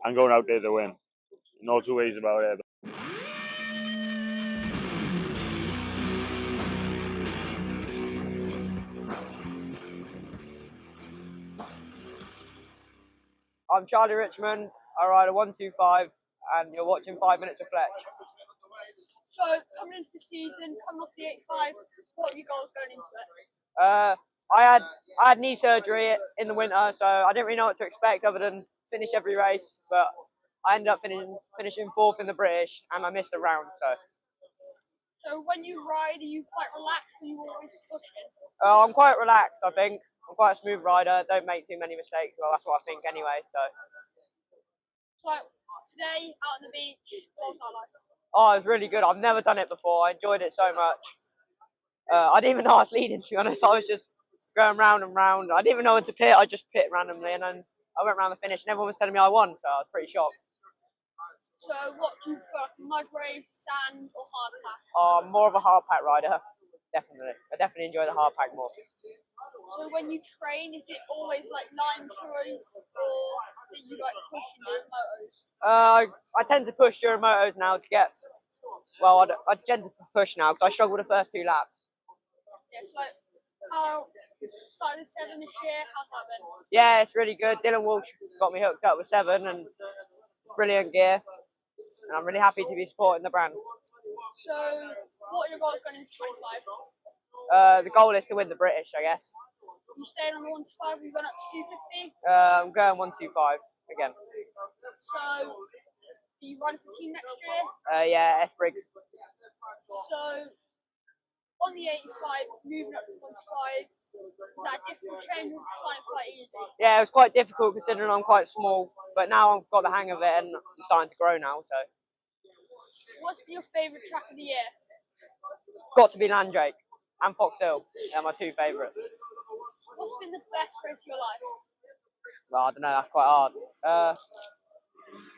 and going out there to win. No two ways about it. I'm Charlie Richmond. I ride a 125, and you're watching 5 Minutes of Fletch. So, coming into the season, coming off the 85, what are your goals going into it? I had knee surgery in the winter, so I didn't really know what to expect other than finish every race. But I ended up finishing fourth in the British, and I missed a round. So, when you ride, are you quite relaxed? Or are you always pushing? I'm quite relaxed. I think I'm quite a smooth rider. Don't make too many mistakes. Well, that's what I think anyway. So, like, today out on the beach, what was that like? Oh, it was really good. I've never done it before. I enjoyed it so much. I didn't even know I was leading, to be honest. I was just going round and round. I didn't even know when to pit. I just pit randomly, and then I went round the finish, and everyone was telling me I won, so I was pretty shocked. So, what do you prefer, mud race, sand, or hard pack? I'm more of a hard pack rider, definitely. I definitely enjoy the hard pack more. So, when you train, is it always like line throws, or do you like pushing during motos? I tend to push during motos now to get. Well, I tend to push now because I struggled the first 2 laps. Yeah, so like, how started 7 this year? How's that been? Yeah, it's really good. Dylan Walsh got me hooked up with 7 and brilliant gear. And I'm really happy to be supporting the brand. So, what are your goals going into 25? The goal is to win the British, I guess. You staying on the 125? Are you going up to 250? I'm going 125 again. So, are you running for team next year? Yeah, S Briggs. So, on the 85, moving up to 125, is that a different change or did you find it quite easy? Yeah, it was quite difficult considering I'm quite small, but now I've got the hang of it and I'm starting to grow now. So, what's your favourite track of the year? got to be Landrake and Fox Hill. They're my 2 favourites. What's been the best race of your life? Well, I don't know, that's quite hard.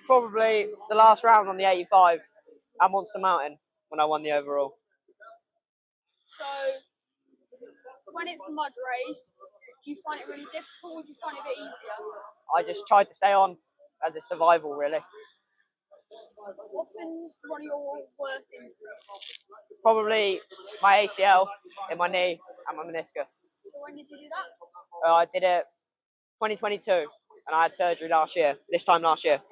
Probably the last round on the 85 at Monster Mountain when I won the overall. So, when it's a mud race, do you find it really difficult or do you find it a bit easier? I just tried to stay on as a survival, really. What's been one of your worst injuries? Probably my ACL in my knee and my meniscus. So, when did you do that? I did it 2022 and I had surgery this time last year. So,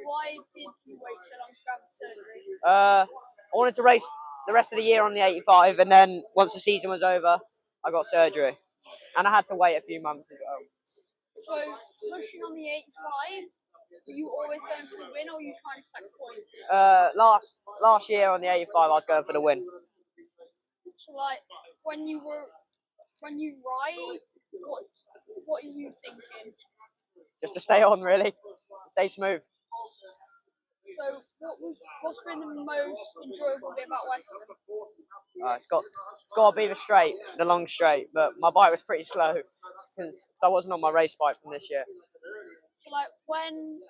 why did you wait so long to have surgery? I wanted to race the rest of the year on the 85, and then once the season was over, I got surgery. And I had to wait a few months as well. So, pushing on the 85, were you always going for the win or were you trying to collect points? Last year on the 85, I was going for the win. So, like, when you ride, what are you thinking? Just to stay on, really. Stay smooth. So, what's been the most enjoyable bit about Weston? It's got to be the long straight, but my bike was pretty slow since I wasn't on my race bike from this year. So, like, when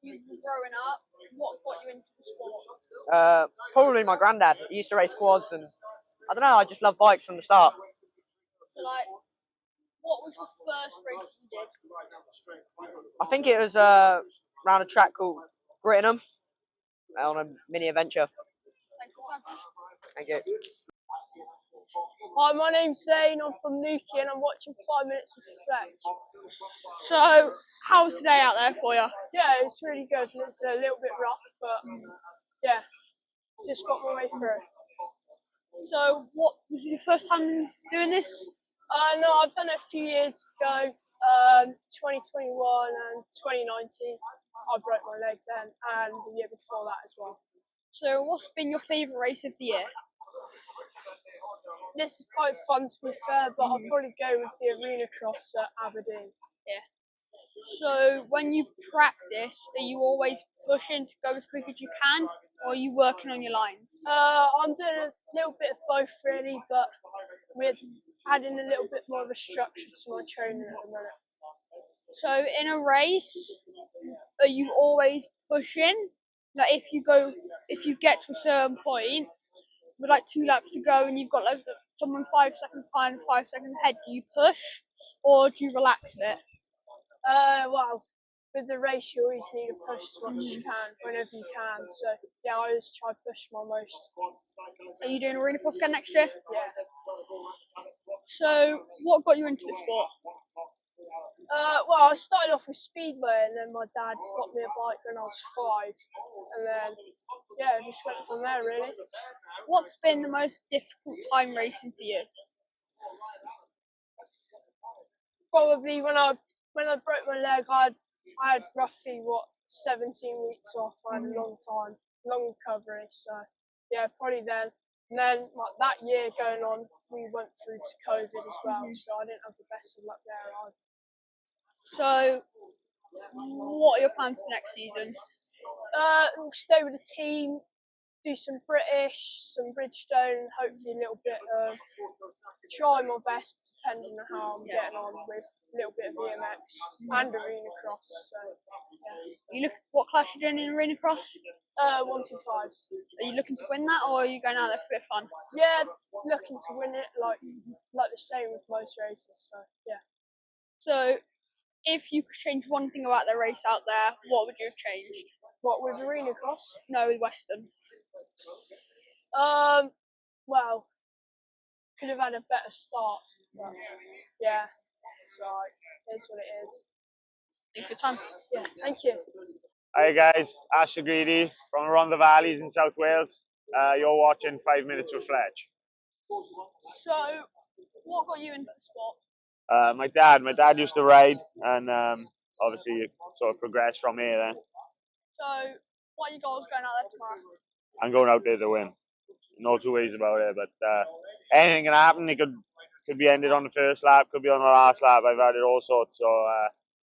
you were growing up, what got you into the sport? Probably my granddad. He used to race quads, and I don't know, I just love bikes from the start. So, like, what was your first race you did? I think it was around a track called Grittingham on a mini adventure. Thank you. Hi, my name's Zane. I'm from Newquay and I'm watching 5 Minutes of Fletch. So, how's today out there for you? Yeah, it's really good. It's a little bit rough, but yeah, just got my way through. So, what was it your first time doing this? No, I've done it a few years ago, 2021 and 2019. I broke my leg then, and the year before that as well. So, what's been your favourite race of the year? This is quite fun to be fair, but I'll probably go with the Arenacross at Aberdeen. Yeah. So, when you practice, are you always pushing to go as quick as you can, or are you working on your lines? I'm doing a little bit of both really, but we're adding a little bit more of a structure to my training at the minute. So, in a race, are you always pushing? Like, if you get to a certain point with like 2 laps to go and you've got like someone 5 seconds behind and 5 seconds ahead, do you push or do you relax a bit? Well, with the race, you always need to push as much as you can, whenever you can. So yeah, I always try to push my most. Are you doing Arenacross again next year? Yeah. So, what got you into the sport? Well, I started off with speedway, and then my dad got me a bike when I was 5, and then yeah, I just went from there really. What's been the most difficult time racing for you? Probably when I broke my leg, I had roughly 17 weeks off. I had a long recovery. So yeah, probably then. And then like, that year going on, we went through to COVID as well, so I didn't have the best of luck there either. So, what are your plans for next season? We'll stay with the team, do some British, some Bridgestone, hopefully a little bit of, try my best depending on how I'm getting on with a little bit of EMX and Arenacross. So yeah. What class are you doing in Arenacross? 125s. Are you looking to win that, or are you going out there for a bit of fun? Yeah, looking to win it like the same with most races. So yeah. So, if you could change one thing about the race out there, what would you have changed? What with Arenacross? No, with Weston. Well, could have had a better start. But yeah, it's alright. It's what it is. Thanks for your time. Yeah, thank you. Hi guys, Ash Greedy from around the valleys in South Wales. You're watching 5 Minutes with Fletch. So, what got you into the sport? My dad used to ride, and obviously you sort of progressed from here then. So, what are your goals going out there tomorrow? I'm going out there to win. No two ways about it, but anything can happen. It could be ended on the first lap, could be on the last lap. I've had it all sorts, so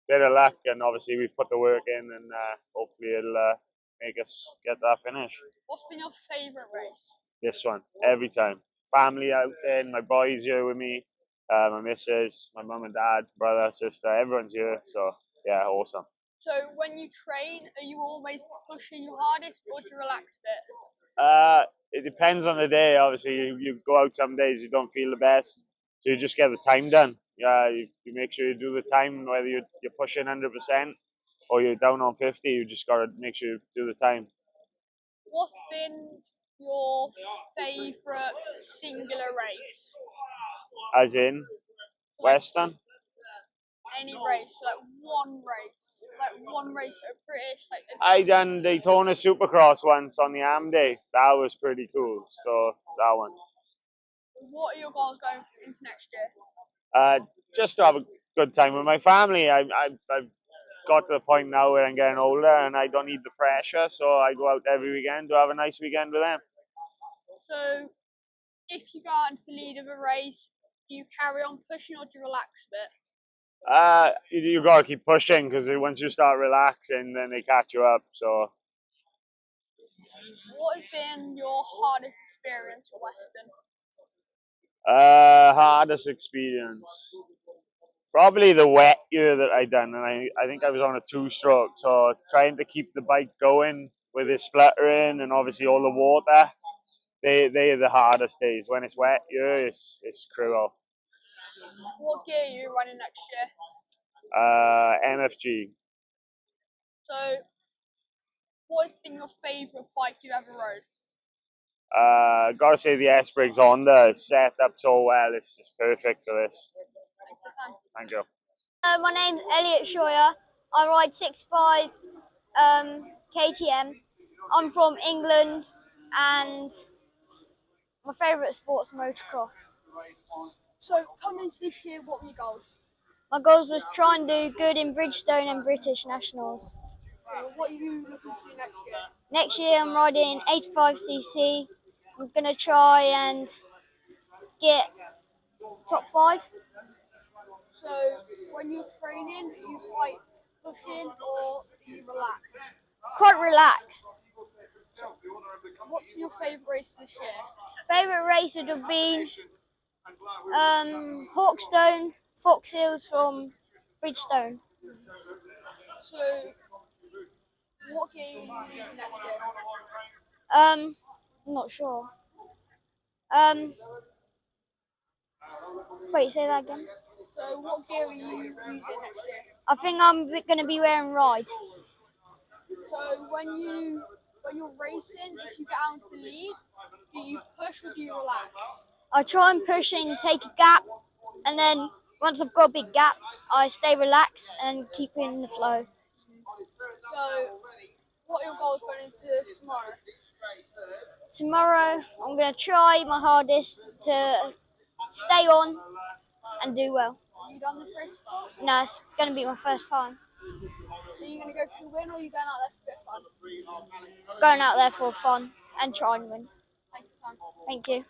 bit of luck, and obviously we've put the work in, and hopefully it'll make us get that finish. What's been your favourite race? This one, every time. Family out there, my boys here with me, my missus, my mum and dad, brother, sister, everyone's here, so yeah, awesome. So, when you train, are you always pushing your hardest, or do you relax a bit? It depends on the day. Obviously, you go out some days you don't feel the best, so you just get the time done. You make sure you do the time, whether you're pushing 100% or you're down on 50. You just gotta make sure you do the time. What's been your favourite singular race? As in Weston? Any race, like one race of British. I done Daytona Supercross once on the Am Day. That was pretty cool. So that one. What are your goals going into next year? Just to have a good time with my family. I've got to the point now where I'm getting older and I don't need the pressure, so I go out every weekend to have a nice weekend with them. So, if you go out into the lead of a race, do you carry on pushing or do you relax a bit? You gotta keep pushing, because once you start relaxing, then they catch you up. So, what has been your hardest experience at Weston? hardest experience, probably the wet year that I done, and I think I was on a 2-stroke. So trying to keep the bike going with it spluttering and obviously all the water, they are the hardest days. When it's wet year, it's cruel. What gear are you running next year? MFG. So, what has been your favourite bike you ever rode? Gotta say the S Briggs Honda is set up so well. It's just perfect for this. Thank you. My name's Elliott Shawler. I ride 6.5 KTM. I'm from England, and my favourite sport's motocross. So, coming into this year, what were your goals? My goals was try and do good in Bridgestone and British Nationals. So, what are you looking to do next year? Next year I'm riding 85cc. I'm going to try and get top 5. So, when you're training, are you quite pushing or are you relaxed? Quite relaxed. What's your favourite race this year? Favourite race would have been Hawkstone, Fox Hills from Bridgestone. So, what gear are you using next year? I'm not sure. Wait, say that again. So what gear are you using next year? I think I'm going to be wearing ride. So when you're racing, if you get out into the lead, do you push or do you relax? I try and push and take a gap, and then once I've got a big gap, I stay relaxed and keep in the flow. So what are your goals going into tomorrow? Tomorrow, I'm going to try my hardest to stay on and do well. Have you done this race before? No, it's going to be my first time. Are you going to go for the win or are you going out there for a bit of fun? Going out there for fun and trying to win. Thank you, Tom. Thank you.